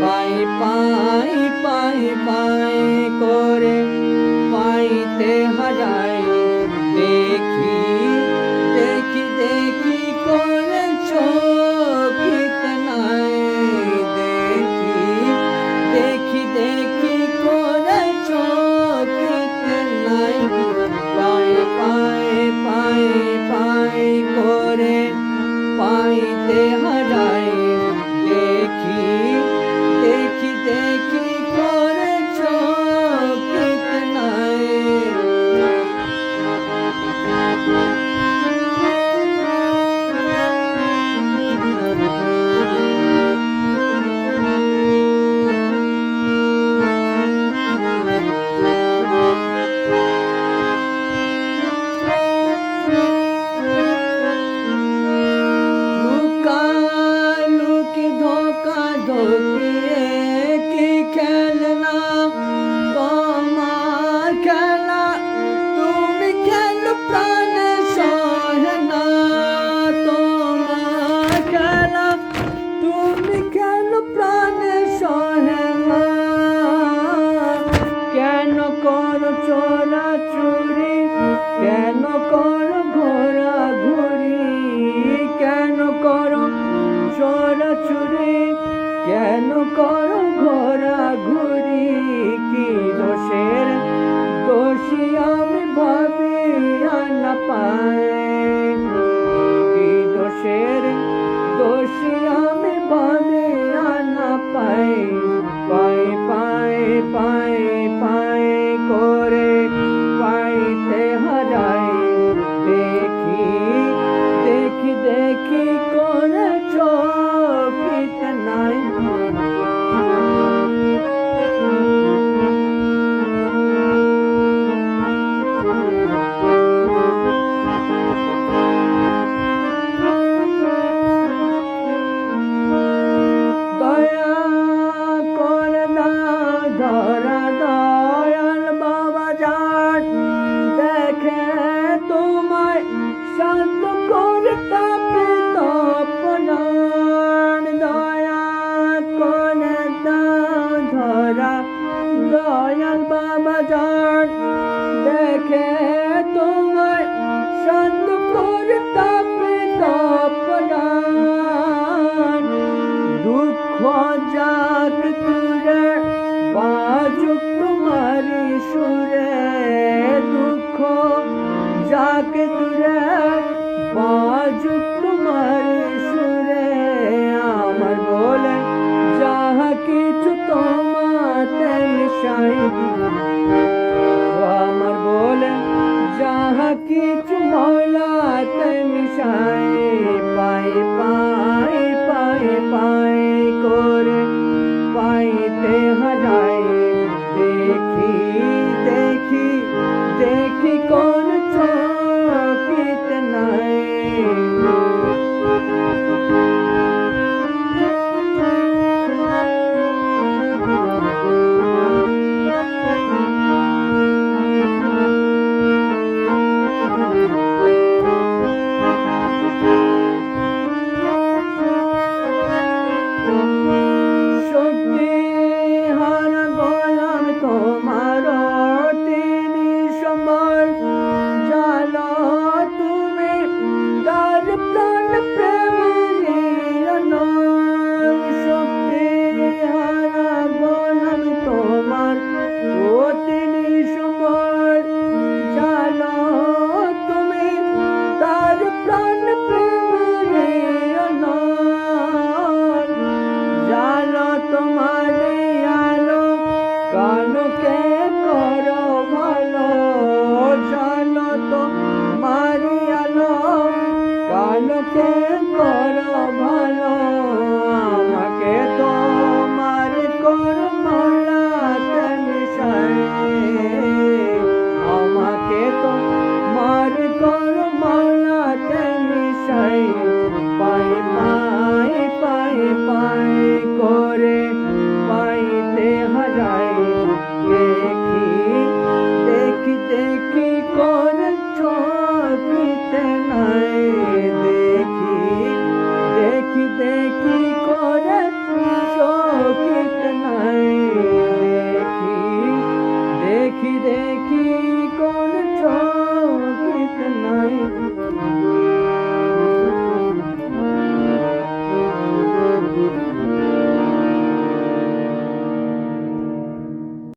পাই পাই পাই পাই করে পাইতে হারাই দেখি দেখি দেখি করে চোখিতে নাই দেখি দেখি দেখি করে চোখিতে নাই পাই পাই পাই পাই করে পাইতে হারাই দেখি দেখি দেখি করে চোখিতে নাই লুকালুকি ধোকা ধোকিয়ে কি খেলনা তোমার খেলা তুমি খেলো প্রাণে সহে না তোমার খেলা তুমি খেলো প্রাণে সহে না কেন করো চোরা চুরি কেন করো ঘোরা ঘুরি কেন করো চোরা চুরি কেন করো ঘোরা ঘুরি কি দোষের দোষী আমি ভাবি না পাই কি দোষের দোষী আমি ভাবি না পাই পাই পাই পাই পাই করে পাইতে হারাই দেখি দেখি দেখি করে চোখিতে নাই দয়া করে দাও ধরা দয়াল বাবা যান দেখে তোমায় শান্ত করে তাপে তপন দয়া করে দাও ধরা দয়াল বাবা যান দেখে তোমায় শান্ত করে তাপে তপন দুঃখ যাক তুরে বাজুক তোমারি সুরে দুঃখ যাক তুরে বাজুক তোমারি সুরে আমার বলে যাহা কিছু তোমাতে মিশাই আমার বলে যাহা কিছু মৌলাতে মিশাই পাই পাই পাই পাই করে পাইতে হারাই দেখি দেখি দেখি কোন চোখিতে নাই দেখি দেখি কোন চকিত নাই